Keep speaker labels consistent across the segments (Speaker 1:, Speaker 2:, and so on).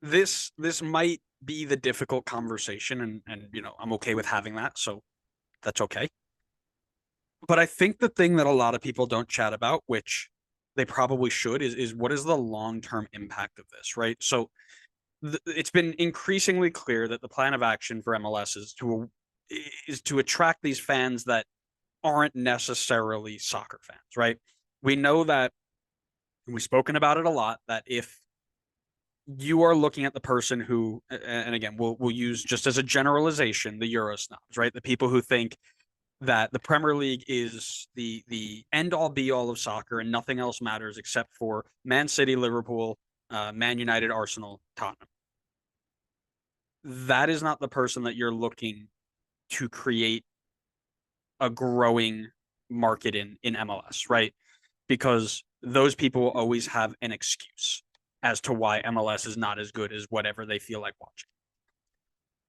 Speaker 1: this might be the difficult conversation, and I'm okay with having that, so that's okay. But I think the thing that a lot of people don't chat about, which they probably should, is what is the long-term impact of this, right? So it's been increasingly clear that the plan of action for MLS is to attract these fans that aren't necessarily soccer fans, right? We know that, and we've spoken about it a lot, that if you are looking at the person who, and again, we'll use just as a generalization, the Euro snobs, right? The people who think that the Premier League is the end all be all of soccer and nothing else matters except for Man City, Liverpool, Man United, Arsenal, Tottenham. That is not the person that you're looking to create a growing market in MLS, right? Because those people will always have an excuse as to why MLS is not as good as whatever they feel like watching.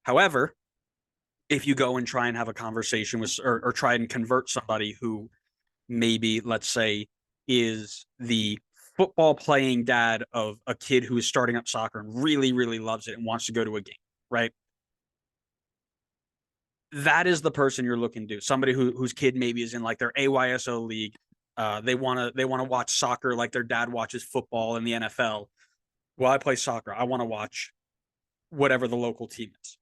Speaker 1: However, if you go and try and have a conversation with or try and convert somebody who maybe, let's say, is the football playing dad of a kid who is starting up soccer and really, really loves it and wants to go to a game, right? That is the person you're looking to. Somebody whose kid maybe is in like their AYSO league. They wanna watch soccer like their dad watches football in the NFL. Well, I play soccer. I want to watch whatever the local team is.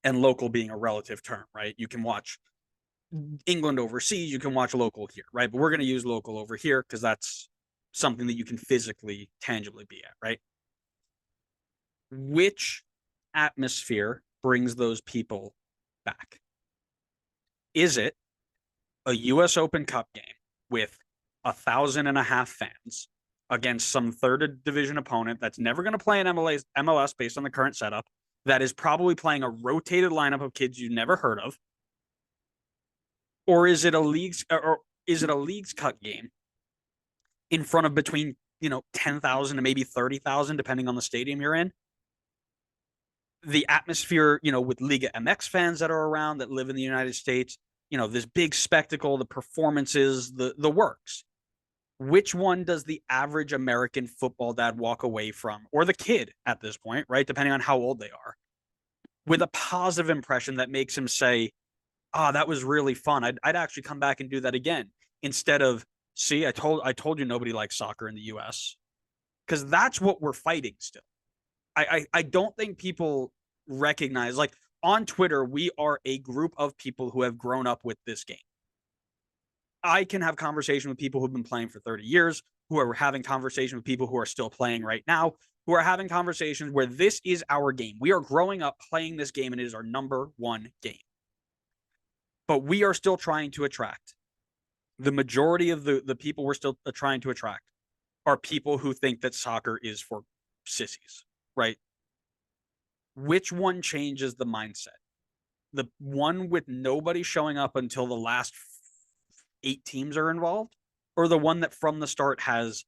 Speaker 1: And local being a relative term, right? You can watch England overseas, you can watch local here, right? But we're going to use local over here because that's something that you can physically, tangibly be at, right? Which atmosphere brings those people back? Is it a US Open Cup game with 1,500 fans against some third division opponent that's never going to play in MLS based on the current setup, that is probably playing a rotated lineup of kids you've never heard of? Or is it a league's cut game in front of between 10,000 to maybe 30,000 depending on the stadium you're in? The atmosphere, with Liga MX fans that are around that live in the United States, this big spectacle, the performances, the works. Which one does the average American football dad walk away from, or the kid at this point, right? Depending on how old they are, with a positive impression that makes him say, "Ah, oh, that was really fun. I'd actually come back and do that again," instead of, "See, I told you nobody likes soccer in the U.S." Because that's what we're fighting still. I don't think people recognize, like, on Twitter, we are a group of people who have grown up with this game. I can have conversation with people who've been playing for 30 years, who are having conversation with people who are still playing right now, who are having conversations where this is our game. We are growing up playing this game and it is our number one game. But we are still trying to attract. The majority of the people we're still trying to attract are people who think that soccer is for sissies, right? Which one changes the mindset? The one with nobody showing up until the last 8 teams are involved, or the one that from the start has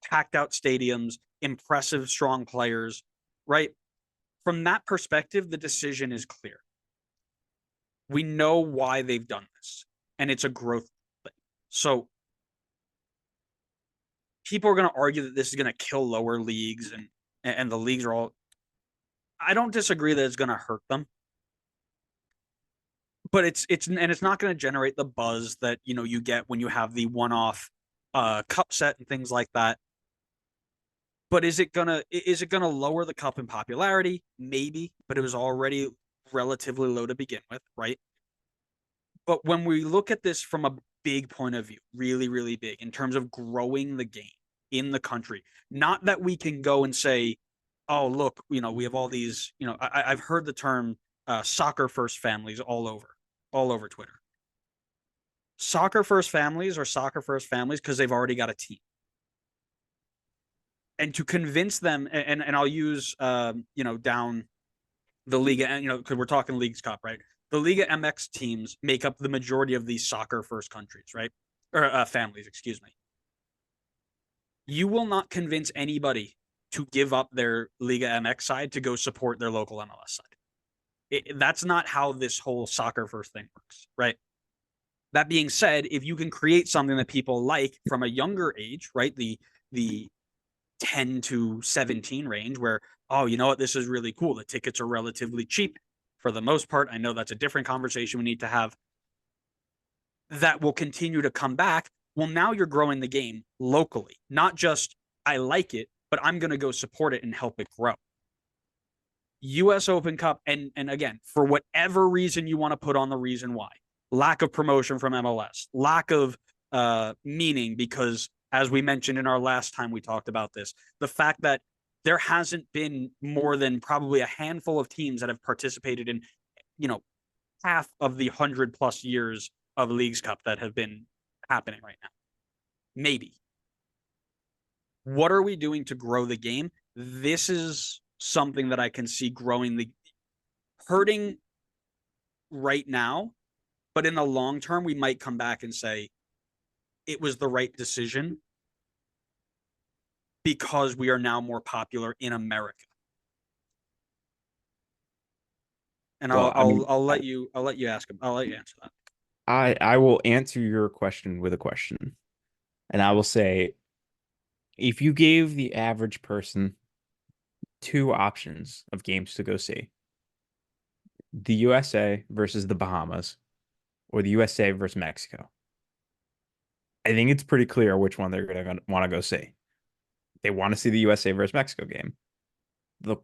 Speaker 1: packed out stadiums, impressive, strong players, right? From that perspective, the decision is clear. We know why they've done this, and it's a growth thing. So people are going to argue that this is going to kill lower leagues and the leagues are all. I don't disagree that it's going to hurt them, but it's not going to generate the buzz that you get when you have the one-off cup set and things like that. But is it gonna lower the cup in popularity? Maybe, but it was already relatively low to begin with, right? But when we look at this from a big point of view, really, really big, in terms of growing the game in the country, not that we can go and say, "Oh, look, we have all these." I've heard the term "soccer first families" all over Twitter. Soccer first families are soccer first families because they've already got a team. And to convince them, and I'll use down the Liga, and because we're talking Leagues Cup, right? The Liga MX teams make up the majority of these soccer first countries, right? Or families, excuse me. You will not convince anybody to give up their Liga MX side to go support their local MLS side. That's not how this whole soccer first thing works, right? That being said, if you can create something that people like from a younger age, right? The 10 to 17 range where, oh, you know what, this is really cool. The tickets are relatively cheap for the most part. I know that's a different conversation we need to have. That will continue to come back. Well, now you're growing the game locally, not just I like it, but I'm going to go support it and help it grow. US Open Cup, and again, for whatever reason you want to put on the reason why, lack of promotion from MLS, lack of meaning, because as we mentioned in our last time we talked about this, the fact that there hasn't been more than probably a handful of teams that have participated in, you know, half of the 100+ years of Leagues Cup that have been happening right now. Maybe. What are we doing to grow the game? This is something that I can see growing the hurting right now, but in the long term, we might come back and say it was the right decision because we are now more popular in America. And
Speaker 2: Well, I mean,
Speaker 1: I'll let you ask him. I'll let you answer that.
Speaker 2: I will answer your question with a question. And I will say, if you gave the average person two options of games to go see, the USA versus the Bahamas or the USA versus Mexico, I think it's pretty clear which one they're going to want to go see. They want to see the USA versus Mexico game. The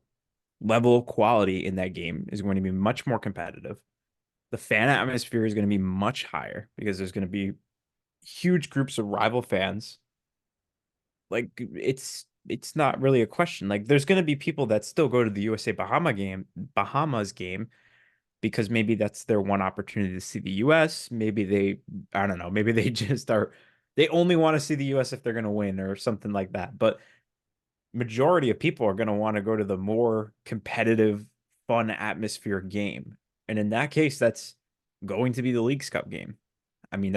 Speaker 2: level of quality in that game is going to be much more competitive. The fan atmosphere is going to be much higher because there's going to be huge groups of rival fans. Like it's not really a question. Like there's going to be people that still go to the USA Bahamas game because maybe that's their one opportunity to see the US. Maybe they, I don't know, maybe they just are, they only want to see the US if they're going to win or something like that. But majority of people are going to want to go to the more competitive, fun atmosphere game. And in that case, that's going to be the Leagues Cup game. I mean,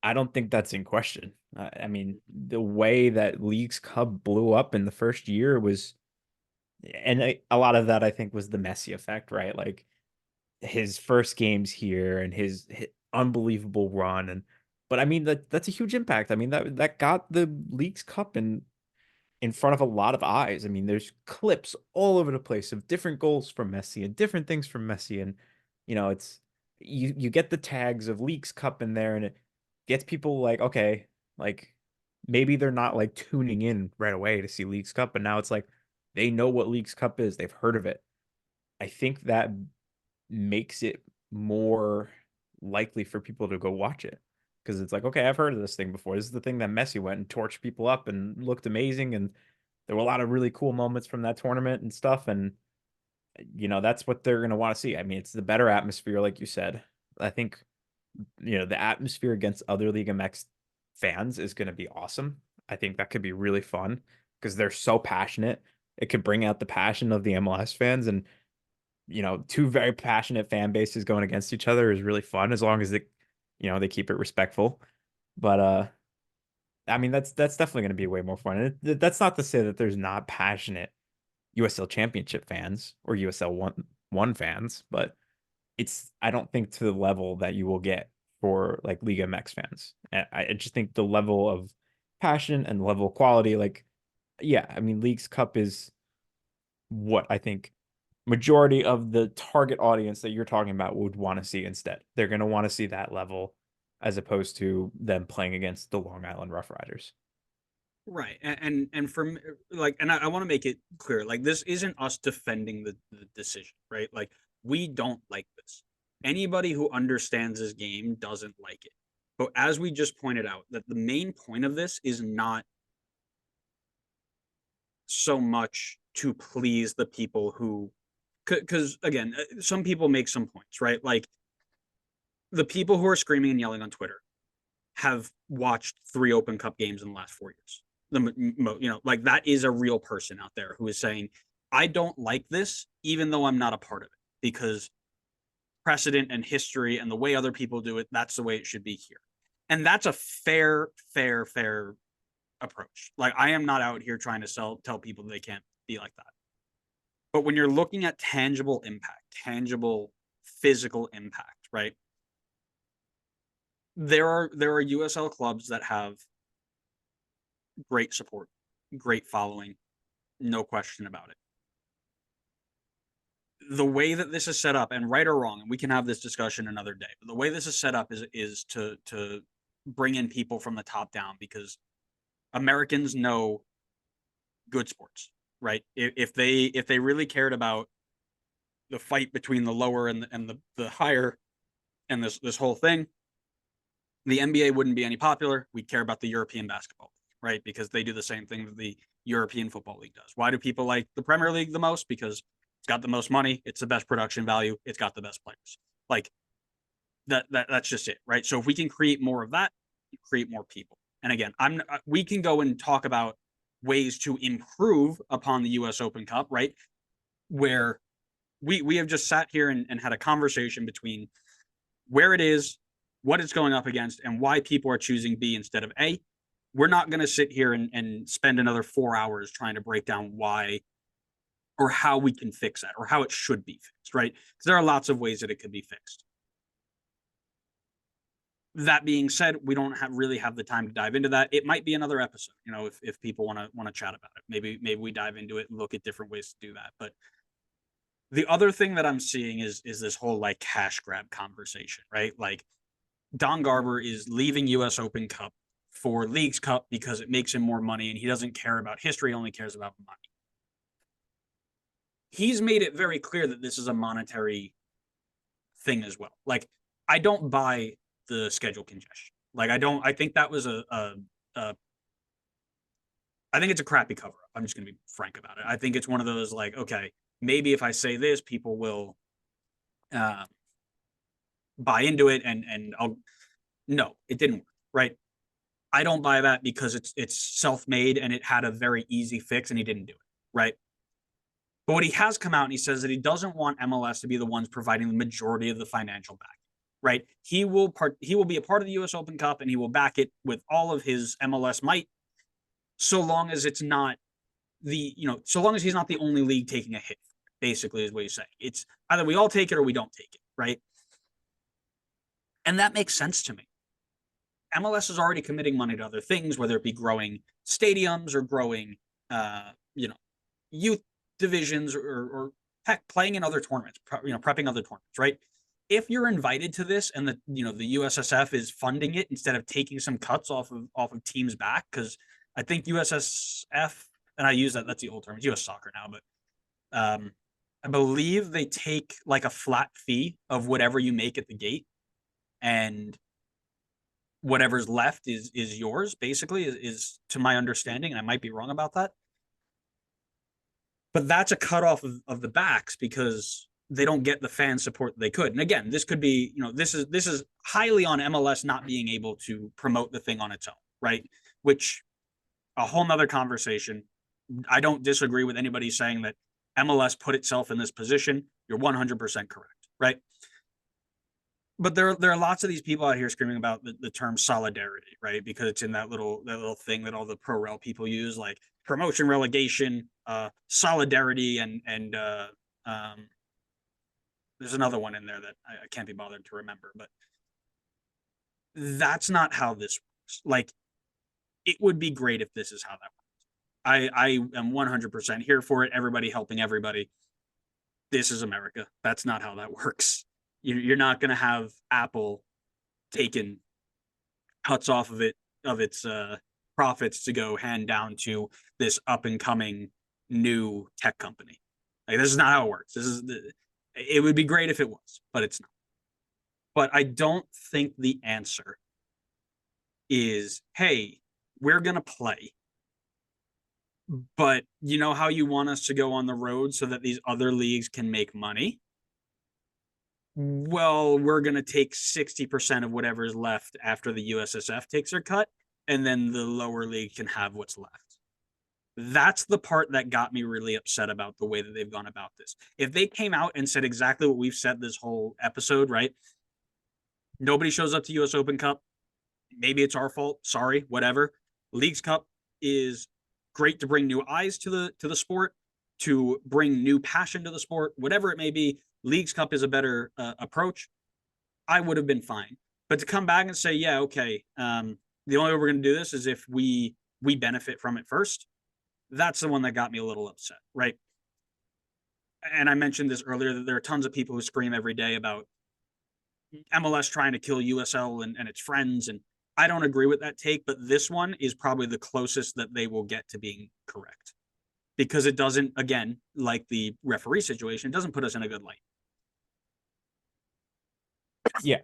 Speaker 2: I don't think that's in question. I mean, the way that Leagues Cup blew up in the first year was, and a lot of that I think was the Messi effect, right? Like his first games here and his unbelievable run, and but I mean that's a huge impact. I mean that got the Leagues Cup in front of a lot of eyes. I mean, there's clips all over the place of different goals from Messi and different things from Messi, and it's you get the tags of Leagues Cup in there, and it gets people like, okay, like maybe they're not like tuning in right away to see Leagues Cup, but now it's like they know what Leagues Cup is, they've heard of it. I think that makes it more likely for people to go watch it because it's like, okay, I've heard of this thing before. This is the thing that Messi went and torched people up and looked amazing, and there were a lot of really cool moments from that tournament and stuff. And that's what they're going to want to see. I mean, it's the better atmosphere, like you said. I think the atmosphere against other Liga MX fans is going to be awesome. I think that could be really fun because they're so passionate. It could bring out the passion of the MLS fans, and two very passionate fan bases going against each other is really fun as long as they keep it respectful. But I mean that's definitely going to be way more fun. And that's not to say that there's not passionate USL Championship fans or USL one fans, but I don't think to the level that you will get for like Liga MX fans. I just think the level of passion and level of quality, like, yeah, I mean, Leagues Cup is what I think majority of the target audience that you're talking about would want to see instead. They're going to want to see that level as opposed to them playing against the Long Island Rough Riders.
Speaker 1: Right. And from like, and I want to make it clear, like this isn't us defending the decision, right? Like we don't like this. Anybody who understands this game doesn't like it. But as we just pointed out, that the main point of this is not so much to please the people who, because again, some people make some points, right? Like the people who are screaming and yelling on Twitter have watched 3 Open Cup games in the last 4 years. Like that is a real person out there who is saying, I don't like this, even though I'm not a part of it, because precedent and history and the way other people do it, that's the way it should be here. And that's a fair approach. Like I am not out here trying to tell people they can't be like that. But when you're looking at tangible impact, tangible physical impact, right? There are USL clubs that have great support, great following, no question about it. The way that this is set up, and right or wrong, and we can have this discussion another day, but the way this is set up is to bring in people from the top down, because Americans know good sports, right? If they really cared about the fight between the lower and the higher and this whole thing, the NBA wouldn't be any popular. We'd care about the European basketball, right? Because they do the same thing that the European Football League does. Why do people like the Premier League the most? Because it's got the most money, it's the best production value, it's got the best players. Like that's just it, right? So if we can create more of that, create more people. And again, we can go and talk about ways to improve upon the US Open Cup, right? Where we have just sat here and had a conversation between where it is, what it's going up against, and why people are choosing B instead of A. We're not going to sit here and spend another 4 hours trying to break down why or how we can fix that or how it should be fixed, right? Because there are lots of ways that it could be fixed. That being said, we don't really have the time to dive into that. It might be another episode, if people want to chat about it. Maybe we dive into it and look at different ways to do that. But the other thing that I'm seeing is this whole like cash grab conversation, right? Like Don Garber is leaving US Open Cup for Leagues Cup because it makes him more money and he doesn't care about history, only cares about money. He's made it very clear that this is a monetary thing as well. Like, I don't buy the schedule congestion. Like, I think that was I think it's a crappy cover up. I'm just going to be frank about it. I think it's one of those like, okay, maybe if I say this, people will buy into it and no, it didn't work, right? I don't buy that because it's self-made and it had a very easy fix and he didn't do it, right? But what he has come out and he says that he doesn't want MLS to be the ones providing the majority of the financial back, right? He will be a part of the US Open Cup and he will back it with all of his MLS might, so long as it's not so long as he's not the only league taking a hit, basically is what he's saying. It's either we all take it or we don't take it, right? And that makes sense to me. MLS is already committing money to other things, whether it be growing stadiums or growing, youth divisions or heck, playing in other tournaments, prepping other tournaments, right? If you're invited to this and the USSF is funding it instead of taking some cuts off of teams' back, because I think USSF, and I use that's the old term, it's US Soccer now, but I believe they take like a flat fee of whatever you make at the gate, and whatever's left is yours, basically, is to my understanding, and I might be wrong about that. But that's a cutoff of the backs because they don't get the fan support they could. And again, this could be, this is highly on MLS not being able to promote the thing on its own, right? Which a whole nother conversation. I don't disagree with anybody saying that MLS put itself in this position. You're 100% correct, right? But there are lots of these people out here screaming about the term solidarity, right? Because it's in that little thing that all the pro rel people use, like promotion, relegation, solidarity, and there's another one in there that I can't be bothered to remember. But that's not how this works. Like, it would be great if this is how that works. I am 100% here for it. Everybody helping everybody. This is America. That's not how that works. You're not going to have Apple taking cuts off of its profits to go hand down to this up and coming new tech company. Like, this is not how it works. It would be great if it was, but it's not. But I don't think the answer is, hey, we're going to play, but you know how you want us to go on the road so that these other leagues can make money? Well, we're going to take 60% of whatever is left after the USSF takes their cut, and then the lower league can have what's left. That's the part that got me really upset about the way that they've gone about this. If they came out and said exactly what we've said this whole episode, right? Nobody shows up to US Open Cup. Maybe it's our fault. Sorry, whatever. Leagues Cup is great to bring new eyes to the sport, to bring new passion to the sport, whatever it may be. Leagues Cup is a better approach. I would have been fine. But to come back and say, yeah, okay, the only way we're going to do this is if we we benefit from it first. That's the one that got me a little upset, right? And I mentioned this earlier that there are tons of people who scream every day about MLS trying to kill USL and its friends. And I don't agree with that take, but this one is probably the closest that they will get to being correct because it doesn't, again, like the referee situation, it doesn't put us in a good light.
Speaker 2: Yeah.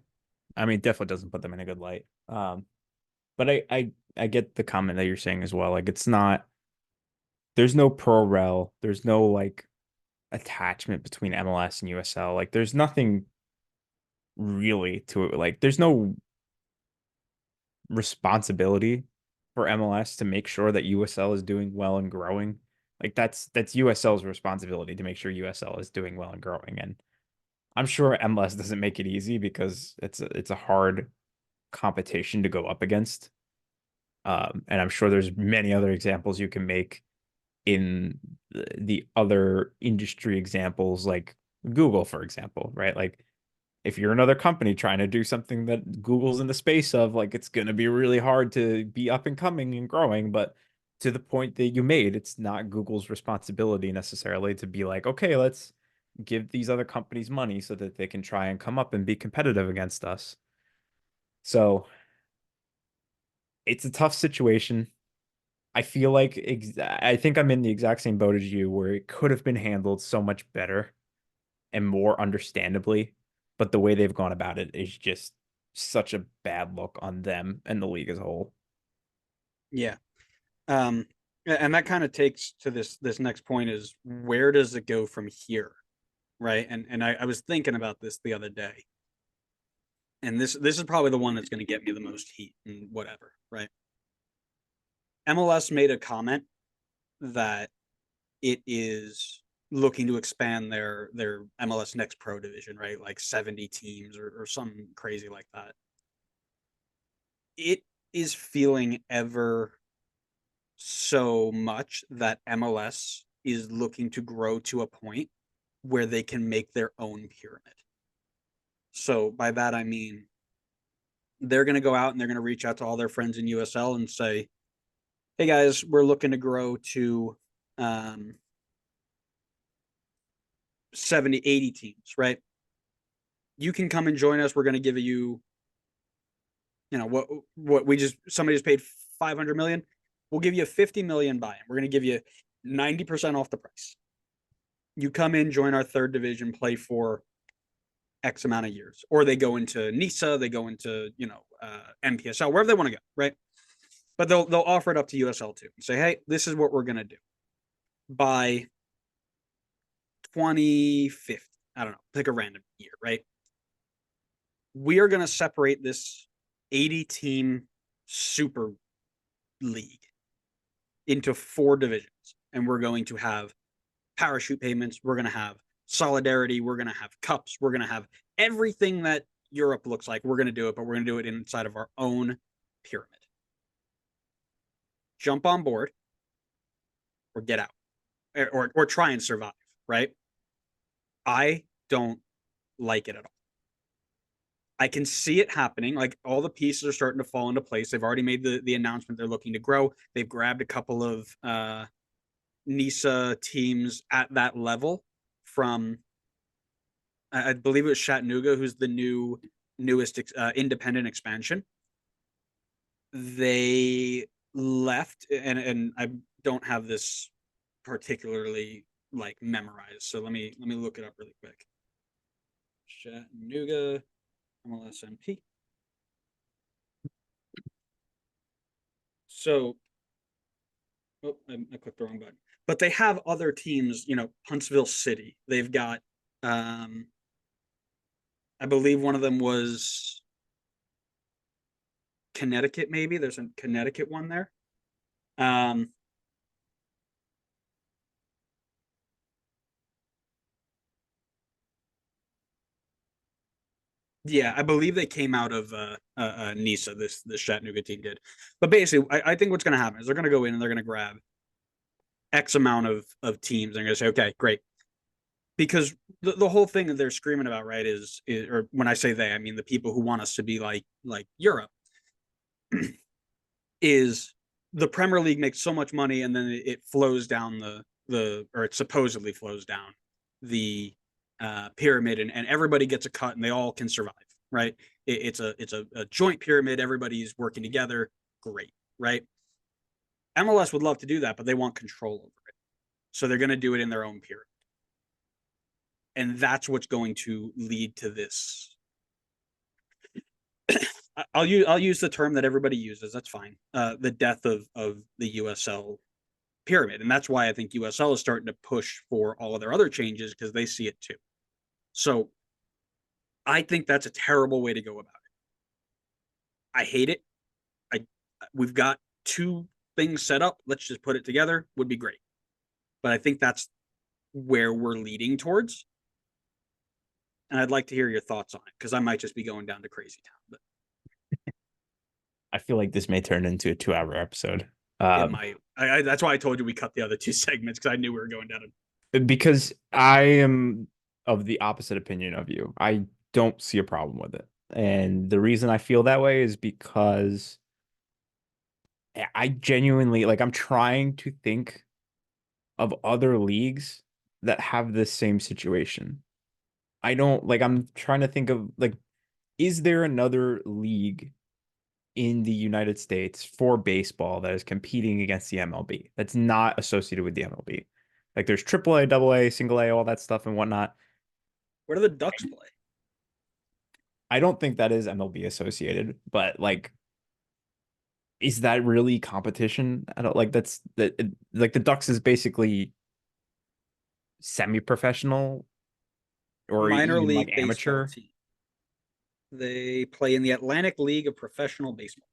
Speaker 2: I mean, definitely doesn't put them in a good light. But I get the comment that you're saying as well. Like it's not there's no pro rel, there's no like attachment between MLS and USL. Like there's nothing really to it. Like there's no responsibility for MLS to make sure that USL is doing well and growing. Like that's USL's responsibility to make sure USL is doing well and growing. And I'm sure MLS doesn't make it easy because it's a hard competition to go up against. And I'm sure there's many other examples you can make in the other industry examples, like Google, for example, right? Like if you're another company trying to do something that Google's in the space of, like it's going to be really hard to be up and coming and growing. But to the point that you made, it's not Google's responsibility necessarily to be like, okay, let's give these other companies money so that they can try and come up and be competitive against us. So it's a tough situation. I feel like I think I'm in the exact same boat as you, where it could have been handled so much better and more understandably, but the way they've gone about it is just such a bad look on them and the league as a whole.
Speaker 1: Yeah. Um, and that kind of takes to this next point is where does it go from here? Right. And I was thinking about this the other day. And this is probably the one that's going to get me the most heat and whatever, right? MLS made a comment that it is looking to expand their MLS Next Pro division, right? Like 70 teams or something crazy like that. It is feeling ever so much that MLS is looking to grow to a point where they can make their own pyramid. So by that I mean they're going to go out and they're going to reach out to all their friends in USL and say, "Hey guys, we're looking to grow to um, 70, 80 teams, right? You can come and join us. We're going to give you, what we just somebody just paid 500 million. We'll give you a 50 million buy-in. We're going to give you 90% off the price. You come in, join our third division, play for X amount of years, or they go into NISA, they go into MPSL, wherever they want to go, right? But they'll offer it up to USL too and say, hey, this is what we're going to do by 2050. I don't know, pick a random year, right? We are going to separate this 80 team super league into 4 divisions, and we're going to have parachute payments, we're going to have solidarity, we're going to have cups, we're going to have everything that Europe looks like. We're going to do it, but we're going to do it inside of our own pyramid. Jump on board or get out, or try and survive, right? I don't like it at all. I can see it happening. Like all the pieces are starting to fall into place. They've already made the announcement they're looking to grow. They've grabbed a couple of NISA teams at that level from, I believe it was Chattanooga, who's the newest independent expansion. They left, and I don't have this particularly like memorized, so let me look it up really quick. Chattanooga MLSMP. So, oh, I clicked the wrong button. But they have other teams, Huntsville City. They've got, I believe one of them was Connecticut, maybe. There's a Connecticut one there. Yeah, I believe they came out of NISA. This Chattanooga team did, but basically, I think what's going to happen is they're going to go in and they're going to grab X amount of teams. And they're going to say, okay, great, because the whole thing that they're screaming about, right, is or when I say they, I mean the people who want us to be like Europe, is the Premier League makes so much money, and then it flows down or it supposedly flows down the pyramid, and everybody gets a cut, and they all can survive, right? It's a joint pyramid. Everybody's working together. Great, right? MLS would love to do that, but they want control over it, so they're going to do it in their own pyramid, and that's what's going to lead to this. I'll use the term that everybody uses. That's fine. The death of the USL pyramid, and that's why I think USL is starting to push for all of their other changes, because they see it too. So I think that's a terrible way to go about it. I hate it. We've got two things set up. Let's just put it together. Would be great. But I think that's where we're leading towards. And I'd like to hear your thoughts on it, because I might just be going down to crazy town. But
Speaker 2: I feel like this may turn into a 2-hour episode.
Speaker 1: it might. That's why I told you we cut the other two segments, because I knew we were going down.
Speaker 2: Because I am of the opposite opinion of you. I don't see a problem with it. And the reason I feel that way is because I genuinely, like, I'm trying to think of other leagues that have this same situation. I'm trying to think of, like, is there another league in the United States for baseball that is competing against the MLB that's not associated with the MLB? Like, there's AAA, AA, single A, all that stuff and whatnot.
Speaker 1: Where do the Ducks play?
Speaker 2: I don't think that is MLB associated, but like, is that really competition? I don't like like the Ducks is basically semi-professional or
Speaker 1: Minor
Speaker 2: even like
Speaker 1: league baseball
Speaker 2: amateur.
Speaker 1: team. They play in the Atlantic League of Professional Baseball.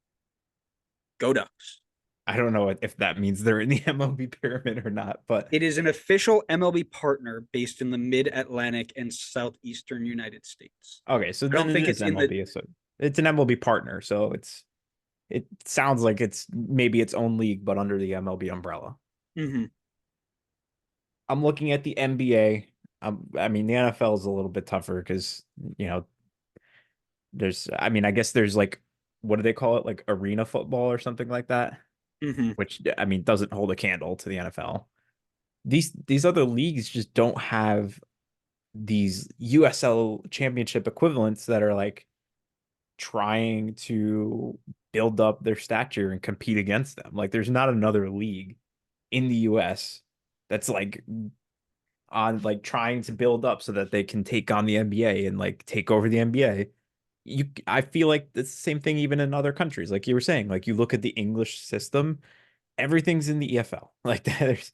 Speaker 1: Go Ducks.
Speaker 2: I don't know if that means they're in the MLB pyramid or not, but
Speaker 1: It is an official MLB partner based in the Mid-Atlantic and Southeastern United States.
Speaker 2: okay, so
Speaker 1: I
Speaker 2: then
Speaker 1: don't think
Speaker 2: it is
Speaker 1: it's in the.
Speaker 2: MLB. So it's an MLB partner, so it sounds like it's maybe its own league, but under the MLB umbrella.
Speaker 1: Mm-hmm.
Speaker 2: I'm looking at the NBA. I mean, the NFL is a little bit tougher because, I guess there's like, what do they call it? Like arena football or something like that,
Speaker 1: Mm-hmm.
Speaker 2: which, I mean, doesn't hold a candle to the NFL. These other leagues just don't have these USL championship equivalents that are like trying to build up their stature and compete against them. Like, there's not another league in the US that's like on like trying to build up so that they can take on the NBA and like take over the NBA. I feel like it's the same thing even in other countries. Like you were saying, like you look at the English system, everything's in the EFL. Like there's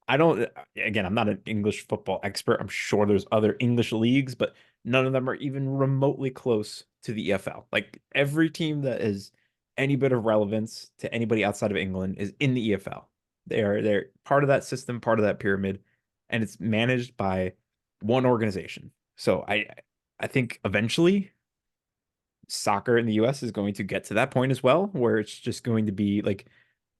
Speaker 2: I don't again, I'm not an English football expert. I'm sure there's other English leagues, but none of them are even remotely close to the EFL. Like every team that is any bit of relevance to anybody outside of England is in the EFL. They're part of that system, part of that pyramid, and it's managed by one organization. So I think eventually soccer in the US is going to get to that point as well, where it's just going to be like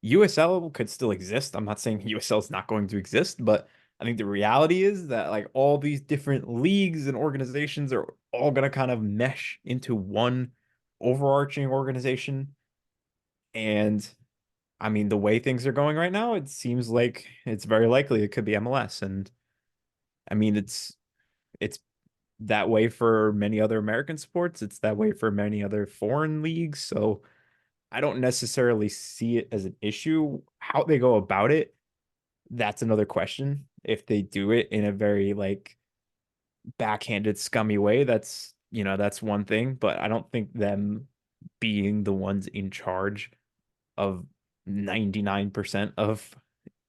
Speaker 2: USL could still exist. I'm not saying USL is not going to exist, but I think the reality is that like all these different leagues and organizations are all going to kind of mesh into one overarching organization. And I mean, the way things are going right now, it seems like it's very likely it could be MLS. And I mean, it's that way for many other American sports. It's that way for many other foreign leagues. So I don't necessarily see it as an issue. How they go about it, that's another question. If they do it in a very like backhanded, scummy way, that's one thing. But I don't think them being the ones in charge of 99% of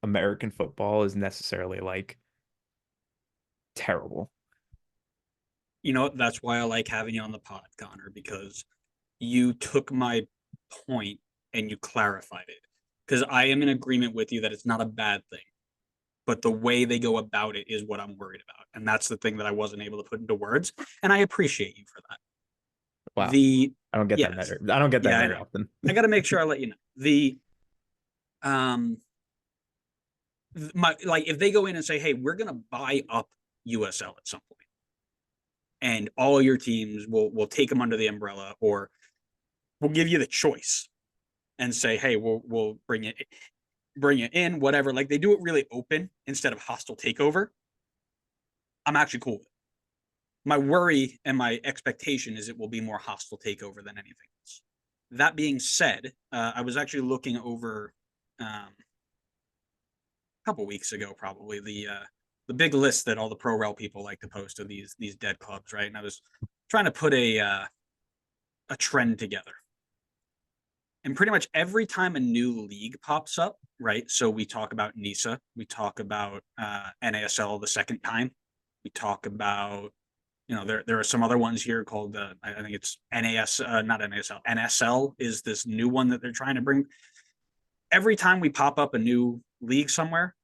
Speaker 2: American football is necessarily like terrible.
Speaker 1: That's why I like having you on the pod, Connor, because you took my point and you clarified it. Because I am in agreement with you that it's not a bad thing, but the way they go about it is what I'm worried about. And that's the thing that I wasn't able to put into words. And I appreciate you for that.
Speaker 2: Wow. I don't get that
Speaker 1: Yes.
Speaker 2: better. I don't get that
Speaker 1: Yeah, I
Speaker 2: very
Speaker 1: know.
Speaker 2: often.
Speaker 1: I got to make sure I let you know. Um, like if they go in and say, hey, we're going to buy up USL at some point, and all your teams will take them under the umbrella, or we'll give you the choice. and say, hey, we'll bring it in, whatever. Like they do it really open instead of hostile takeover. I'm actually cool with it. My worry and my expectation is it will be more hostile takeover than anything else. That being said, I was actually looking over a couple weeks ago, probably the big list that all the pro rel people like to post of these dead clubs, right? And I was trying to put a trend together. And pretty much every time a new league pops up, right? So we talk about NISA, we talk about NASL the second time, we talk about, there are some other ones here called I think it's NAS, not NASL, NSL is this new one that they're trying to bring. Every time we pop up a new league somewhere,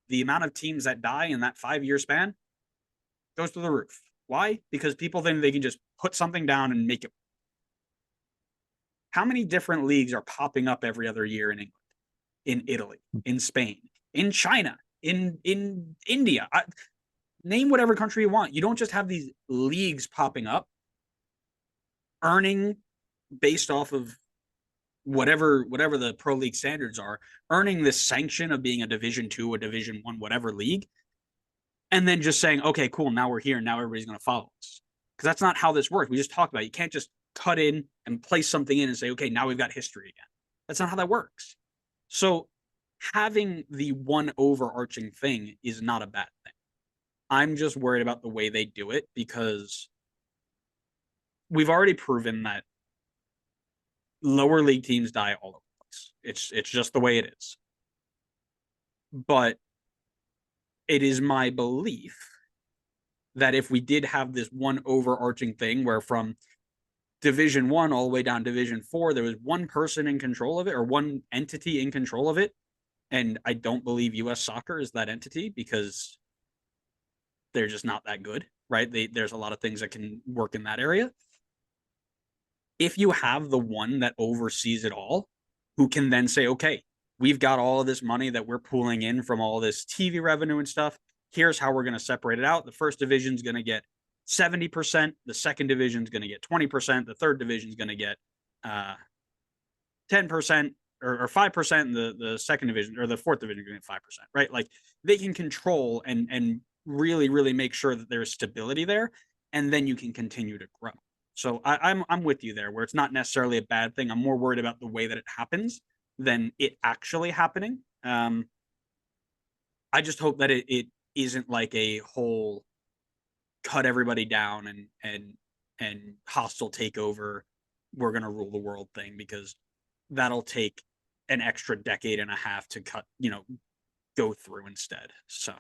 Speaker 1: the amount of teams that die in that 5-year span goes through the roof. Why? Because people think they can just put something down and make it. How many different leagues are popping up every other year in England, in Italy, in Spain, in China, in India? Name whatever country you want. You don't just have these leagues popping up, earning based off of whatever the pro league standards are, earning this sanction of being a Division 2, a Division 1, whatever league, and then just saying, okay, cool, now we're here, now everybody's going to follow us. Because that's not how this works. We just talked about it. You can't just cut in and place something in and say, okay, now we've got history again. That's not how that works. So having the one overarching thing is not a bad thing. I'm just worried about the way they do it because we've already proven that lower league teams die all over the place. It's just the way it is. But it is my belief that if we did have this one overarching thing where from Division 1 all the way down Division 4, there was one person in control of it or one entity in control of it. And I don't believe US soccer is that entity because they're just not that good, right? There's a lot of things that can work in that area. If you have the one that oversees it all, who can then say, okay, we've got all of this money that we're pulling in from all this TV revenue and stuff. Here's how we're going to separate it out. The first division is going to get 70%. The second division is going to get 20%. The third division is going to get 10% or 5%. And the second division or the fourth division is going to get 5%, right? Like they can control and really, really make sure that there's stability there. And then you can continue to grow. So I'm with you there, where it's not necessarily a bad thing. I'm more worried about the way that it happens than it actually happening. I just hope that it isn't like a whole cut everybody down and hostile takeover. We're gonna rule the world thing because that'll take an extra decade and a half to go through instead. So